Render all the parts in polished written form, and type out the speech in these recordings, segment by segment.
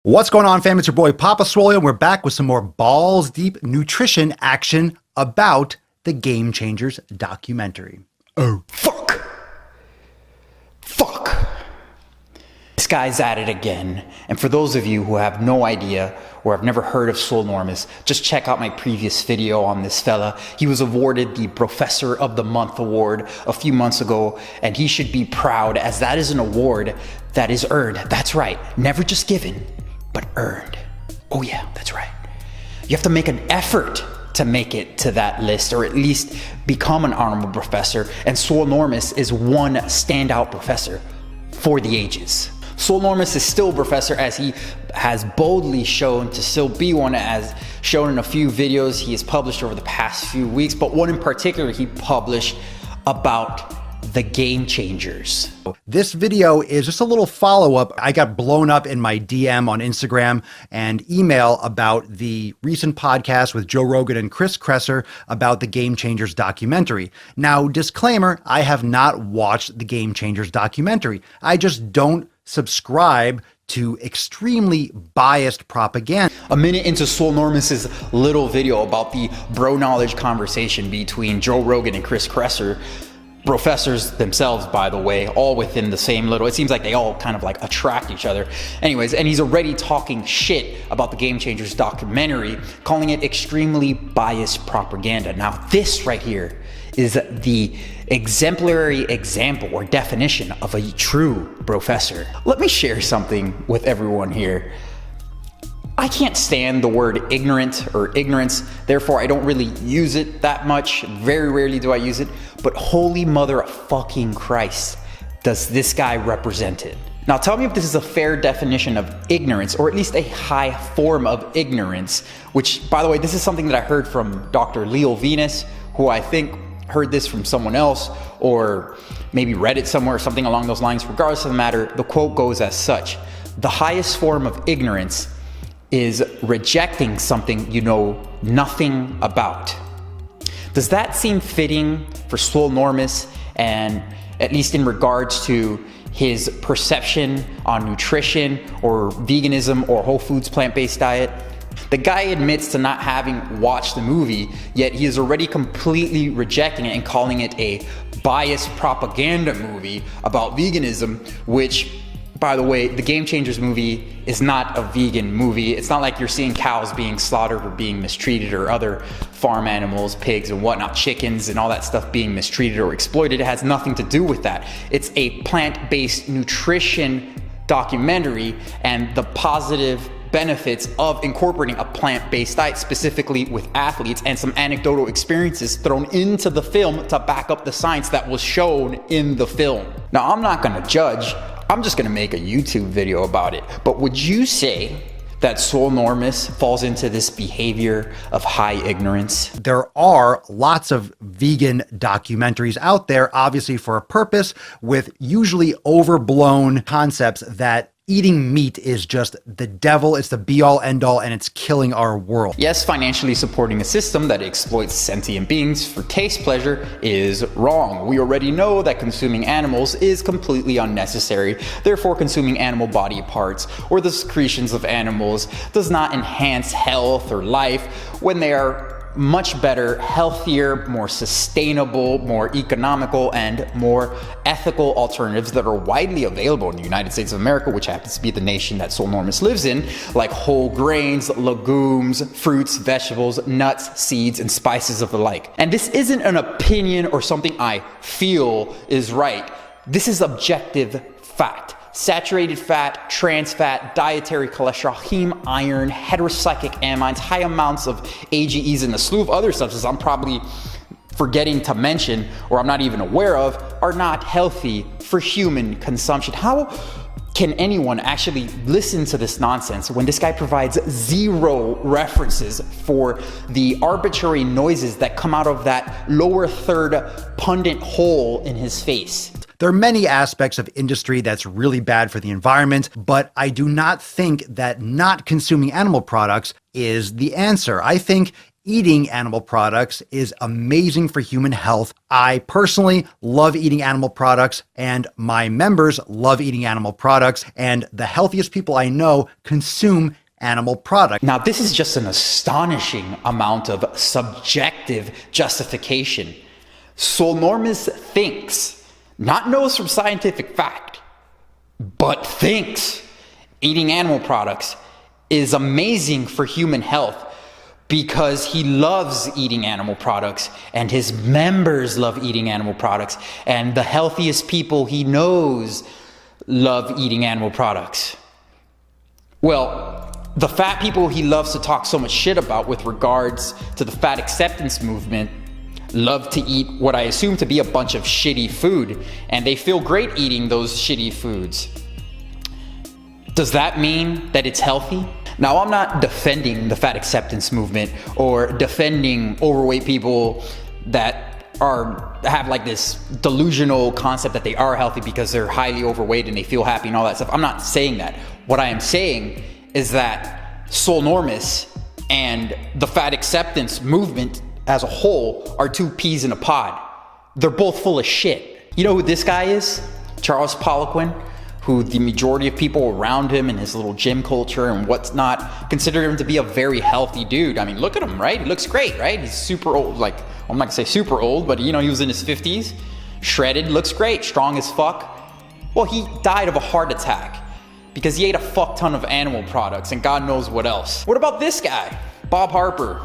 What's going on, fam? It's your boy Papa Swole, and we're back with some more balls deep nutrition action about the Game Changers documentary. Oh, fuck. This guy's at it again. And for those of you who have no idea or have never heard of Swolenormous, just check out my previous video on this fella. He was awarded the Brofessor of the Month award a few months ago, and he should be proud, as that is an award that is earned. That's right, never just given, but earned. Oh yeah, that's right. You have to make an effort to make it to that list, or at least become an honorable professor, and Swolenormous is one standout professor for the ages. Swolenormous is still a professor, as he has boldly shown to still be one, as shown in a few videos he has published over the past few weeks, but one in particular he published about the Game Changers. This video is just a little follow-up. I got blown up in my DM on Instagram and email about the recent podcast with Joe Rogan and Chris Kresser about the Game Changers documentary. Now, disclaimer, I have not watched the Game Changers documentary. I just don't subscribe to extremely biased propaganda. A minute into Swolenormous's little video about the bro knowledge conversation between Joe Rogan and Chris Kresser, professors themselves, by the way, all within the same little, it seems like they all kind of like attract each other. Anyways, and he's already talking shit about the Game Changers documentary, calling it extremely biased propaganda. Now, this right here is the exemplary example or definition of a true professor. Let me share something with everyone here. I can't stand the word ignorant or ignorance, therefore I don't really use it that much. Very rarely do I use it, but holy mother of fucking Christ, does this guy represent it. Now tell me if this is a fair definition of ignorance, or at least a high form of ignorance, which, by the way, this is something that I heard from Dr. Leo Venus, who I think heard this from someone else, or maybe read it somewhere or something along those lines. Regardless of the matter, the quote goes as such: the highest form of ignorance is rejecting something you know nothing about. Does that seem fitting for Swolenormous, and at least in regards to his perception on nutrition or veganism or whole foods plant-based diet? The guy admits to not having watched the movie, yet he is already completely rejecting it and calling it a biased propaganda movie about veganism, which, by the way, the Game Changers movie is not a vegan movie. It's not like you're seeing cows being slaughtered or being mistreated, or other farm animals, pigs and whatnot, chickens and all that stuff being mistreated or exploited. It has nothing to do with that. It's a plant-based nutrition documentary and the positive benefits of incorporating a plant-based diet, specifically with athletes, and some anecdotal experiences thrown into the film to back up the science that was shown in the film. Now, I'm not gonna judge, I'm just gonna make a YouTube video about it. But would you say that Swolenormous falls into this behavior of high ignorance? There are lots of vegan documentaries out there, obviously for a purpose, with usually overblown concepts that eating meat is just the devil, it's the be-all end-all, and it's killing our world. Yes, financially supporting a system that exploits sentient beings for taste pleasure is wrong. We already know that consuming animals is completely unnecessary. Therefore, consuming animal body parts or the secretions of animals does not enhance health or life, when they are much better, healthier, more sustainable, more economical, and more ethical alternatives that are widely available in the United States of America, which happens to be the nation that Swolenormous lives in, like whole grains, legumes, fruits, vegetables, nuts, seeds, and spices of the like. And this isn't an opinion or something I feel is right. This is objective fact. Saturated fat, trans fat, dietary cholesterol, heme, iron, heterocyclic amines, high amounts of AGEs, and a slew of other substances I'm probably forgetting to mention, or I'm not even aware of, are not healthy for human consumption. How can anyone actually listen to this nonsense when this guy provides zero references for the arbitrary noises that come out of that lower third pundit hole in his face? There are many aspects of industry that's really bad for the environment, but I do not think that not consuming animal products is the answer. I think eating animal products is amazing for human health. I personally love eating animal products, and my members love eating animal products, and the healthiest people I know consume animal products. Now, this is just an astonishing amount of subjective justification. Swolenormous thinks, not knows from scientific fact, but thinks eating animal products is amazing for human health because he loves eating animal products and his members love eating animal products and the healthiest people he knows love eating animal products. Well, the fat people he loves to talk so much shit about with regards to the fat acceptance movement love to eat what I assume to be a bunch of shitty food, and they feel great eating those shitty foods. Does that mean that it's healthy? Now, I'm not defending the fat acceptance movement or defending overweight people that have like this delusional concept that they are healthy because they're highly overweight and they feel happy and all that stuff. I'm not saying that. What I am saying is that Swolenormous and the fat acceptance movement as a whole are two peas in a pod. They're both full of shit. You know who this guy is? Charles Poliquin, who the majority of people around him and his little gym culture and whatnot consider him to be a very healthy dude. I mean, look at him, right? He looks great, right? He's super old, like, I'm not gonna say super old, but you know, he was in his 50s, shredded, looks great, strong as fuck. Well, he died of a heart attack because he ate a fuck ton of animal products and God knows what else. What about this guy, Bob Harper?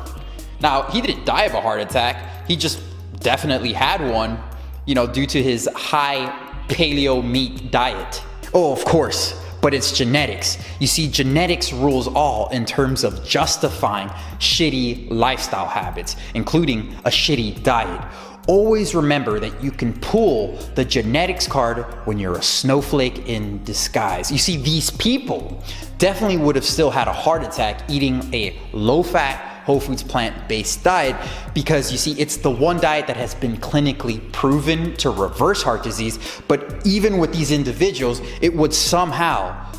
Now, he didn't die of a heart attack. He just definitely had one, you know, due to his high paleo meat diet. Oh, of course, but it's genetics. You see, genetics rules all in terms of justifying shitty lifestyle habits, including a shitty diet. Always remember that you can pull the genetics card when you're a snowflake in disguise. You see, these people definitely would have still had a heart attack eating a low-fat, whole foods plant-based diet because you see, it's the one diet that has been clinically proven to reverse heart disease. But even with these individuals, it would somehow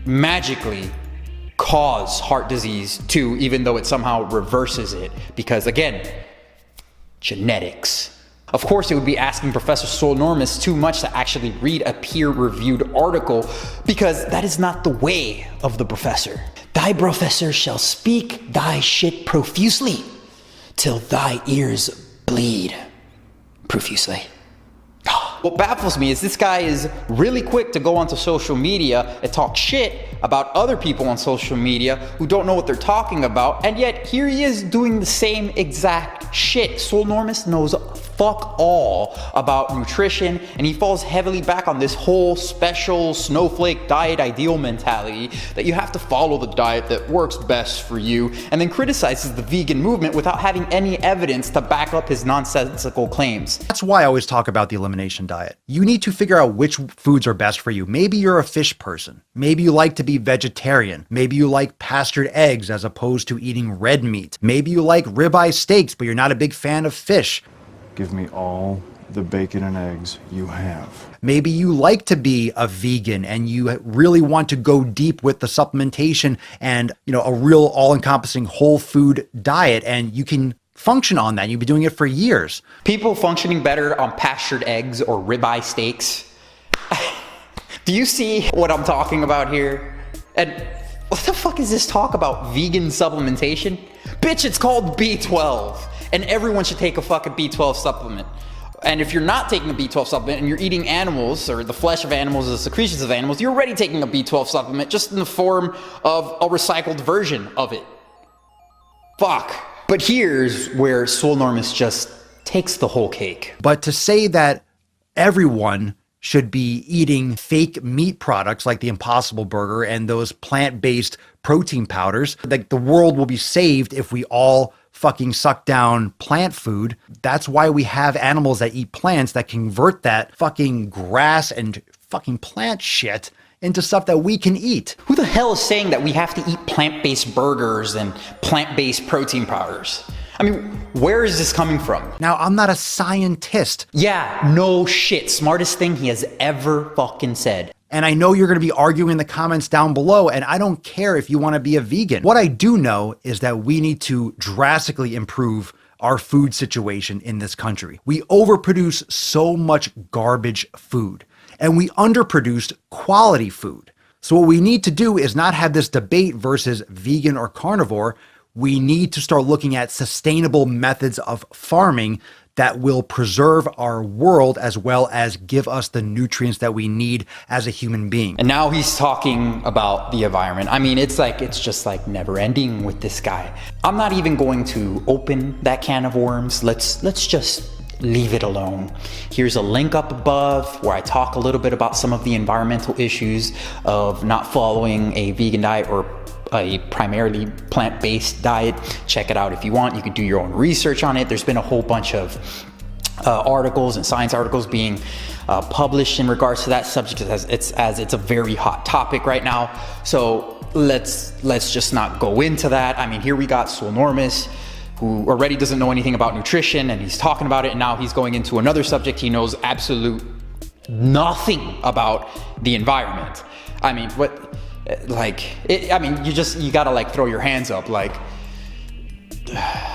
magically cause heart disease too, even though it somehow reverses it because, again, genetics. Of course, it would be asking Professor Swolenormous too much to actually read a peer-reviewed article because that is not the way of the professor. Thy Brofessor shall speak thy shit profusely till thy ears bleed profusely. What baffles me is this guy is really quick to go onto social media and talk shit about other people on social media who don't know what they're talking about, and yet here he is doing the same exact shit. Swolenormous knows fuck all about nutrition, and he falls heavily back on this whole special snowflake diet ideal mentality that you have to follow the diet that works best for you, and then criticizes the vegan movement without having any evidence to back up his nonsensical claims. That's why I always talk about the elimination diet. You need to figure out which foods are best for you. Maybe you're a fish person. Maybe you like to be vegetarian. Maybe you like pastured eggs as opposed to eating red meat. Maybe you like ribeye steaks, but you're not a big fan of fish. Give me all the bacon and eggs you have. Maybe you like to be a vegan and you really want to go deep with the supplementation and, you know, a real all-encompassing whole food diet, and you can function on that. You've been doing it for years. People functioning better on pastured eggs or ribeye steaks. Do you see what I'm talking about here? And what the fuck is this talk about vegan supplementation? Bitch, it's called B12. And everyone should take a fucking B12 supplement. And if you're not taking a B12 supplement and you're eating animals or the flesh of animals or the secretions of animals, you're already taking a B12 supplement just in the form of a recycled version of it. Fuck. But here's where Swolenormous just takes the whole cake. But to say that everyone should be eating fake meat products like the Impossible Burger and those plant-based protein powders, like the world will be saved if we all fucking suck down plant food. That's why we have animals that eat plants that convert that fucking grass and fucking plant shit into stuff that we can eat. Who the hell is saying that we have to eat plant-based burgers and plant-based protein powders? I mean, where is this coming from? Now, I'm not a scientist. Yeah, no shit. Smartest thing he has ever fucking said. And I know you're going to be arguing in the comments down below, and I don't care if you want to be a vegan. What I do know is that we need to drastically improve our food situation in this country. We overproduce so much garbage food, and we underproduced quality food. So what we need to do is not have this debate versus vegan or carnivore. We need to start looking at sustainable methods of farming that will preserve our world as well as give us the nutrients that we need as a human being. And now he's talking about the environment. I mean, it's just like never ending with this guy. I'm not even going to open that can of worms. Let's just leave it alone. Here's a link up above where I talk a little bit about some of the environmental issues of not following a vegan diet or a primarily plant-based diet. Check it out if you want. You can do your own research on it. There's been a whole bunch of articles and science articles being published in regards to that subject as it's a very hot topic right now. So let's just not go into that. I mean, here we got Swolenormous, who already doesn't know anything about nutrition, and he's talking about it, and now he's going into another subject he knows absolute nothing about the environment. I mean, you gotta like throw your hands up like,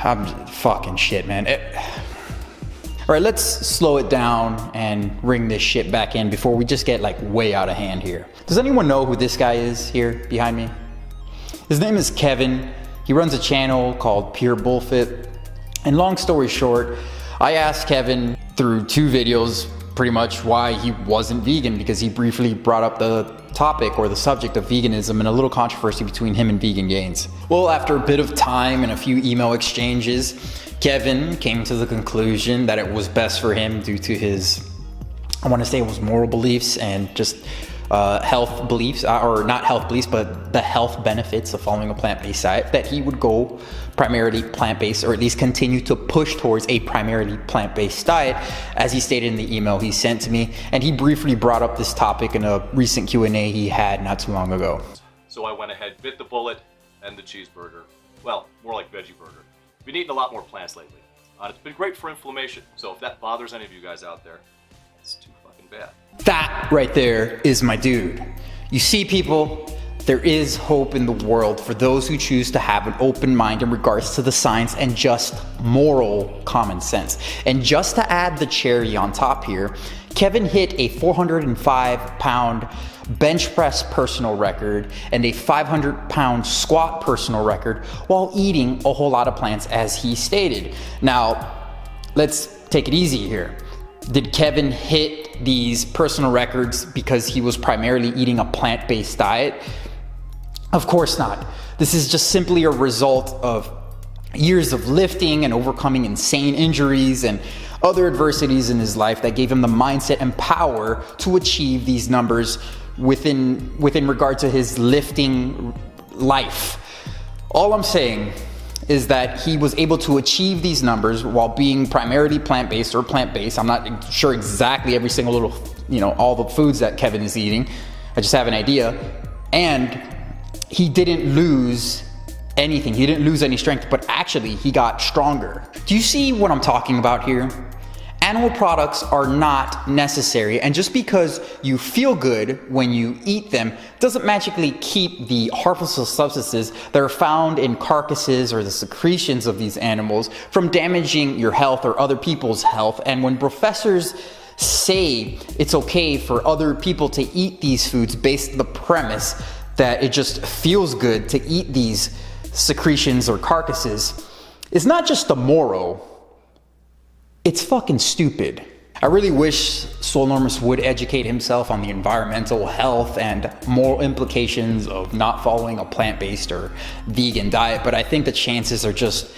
I'm fucking shit, man. All right, let's slow it down and ring this shit back in before we just get like way out of hand here. Does anyone know who this guy is here behind me? His name is Kevin. He runs a channel called Pure Bullfit. And long story short, I asked Kevin through 2 videos pretty much why he wasn't vegan, because he briefly brought up the topic or the subject of veganism and a little controversy between him and Vegan Gains. Well, after a bit of time and a few email exchanges, Kevin came to the conclusion that it was best for him due to his, I want to say it was moral beliefs and just health beliefs, or not health beliefs, but the health benefits of following a plant-based diet, that he would go primarily plant-based, or at least continue to push towards a primarily plant-based diet, as he stated in the email he sent to me. And he briefly brought up this topic in a recent Q&A he had not too long ago. So I went ahead, bit the bullet, and the cheeseburger. Well, more like veggie burger. Been eating a lot more plants lately. It's been great for inflammation. So if that bothers any of you guys out there, it's too fucking bad. That right there is my dude. You see, people, there is hope in the world for those who choose to have an open mind in regards to the science and just moral common sense. And just to add the cherry on top here, Kevin hit a 405-pound bench press personal record and a 500-pound squat personal record while eating a whole lot of plants, as he stated. Now, let's take it easy here. Did Kevin hit these personal records because he was primarily eating a plant-based diet? Of course not. This is just simply a result of years of lifting and overcoming insane injuries and other adversities in his life that gave him the mindset and power to achieve these numbers within regard to his lifting life. All I'm saying is that he was able to achieve these numbers while being primarily plant-based or plant-based. I'm not sure exactly every single little, all the foods that Kevin is eating. I just have an idea. And he didn't lose anything. He didn't lose any strength, but actually he got stronger. Do you see what I'm talking about here? Animal products are not necessary, and just because you feel good when you eat them doesn't magically keep the harmful substances that are found in carcasses or the secretions of these animals from damaging your health or other people's health. And when professors say it's okay for other people to eat these foods based on the premise that it just feels good to eat these secretions or carcasses, it's not just immoral. It's fucking stupid. I really wish Swolenormous would educate himself on the environmental, health, and moral implications of not following a plant-based or vegan diet, but I think the chances are just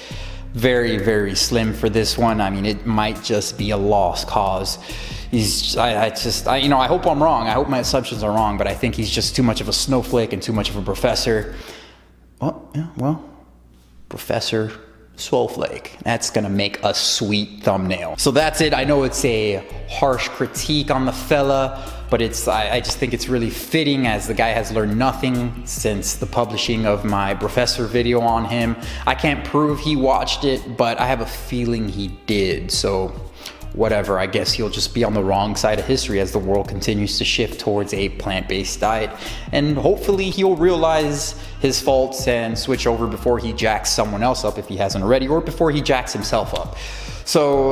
very, very slim for this one. I mean, it might just be a lost cause. I hope I'm wrong. I hope my assumptions are wrong, but I think he's just too much of a snowflake and too much of a professor. Professor Swoleflake. That's gonna make a sweet thumbnail. So that's it. I know it's a harsh critique on the fella, but I just think it's really fitting, as the guy has learned nothing since the publishing of my Brofessor video on him. I can't prove he watched it, but I have a feeling he did. So whatever, I guess he'll just be on the wrong side of history as the world continues to shift towards a plant-based diet. And hopefully he'll realize his faults and switch over before he jacks someone else up if he hasn't already, or before he jacks himself up. So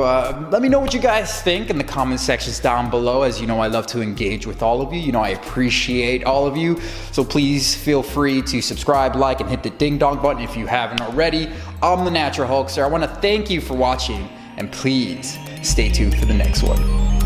let me know what you guys think in the comment sections down below. As you know, I love to engage with all of you. You know, I appreciate all of you. So please feel free to subscribe, like, and hit the ding dong button if you haven't already. I'm the Natural Hulkster. I want to thank you for watching, and please stay tuned for the next one.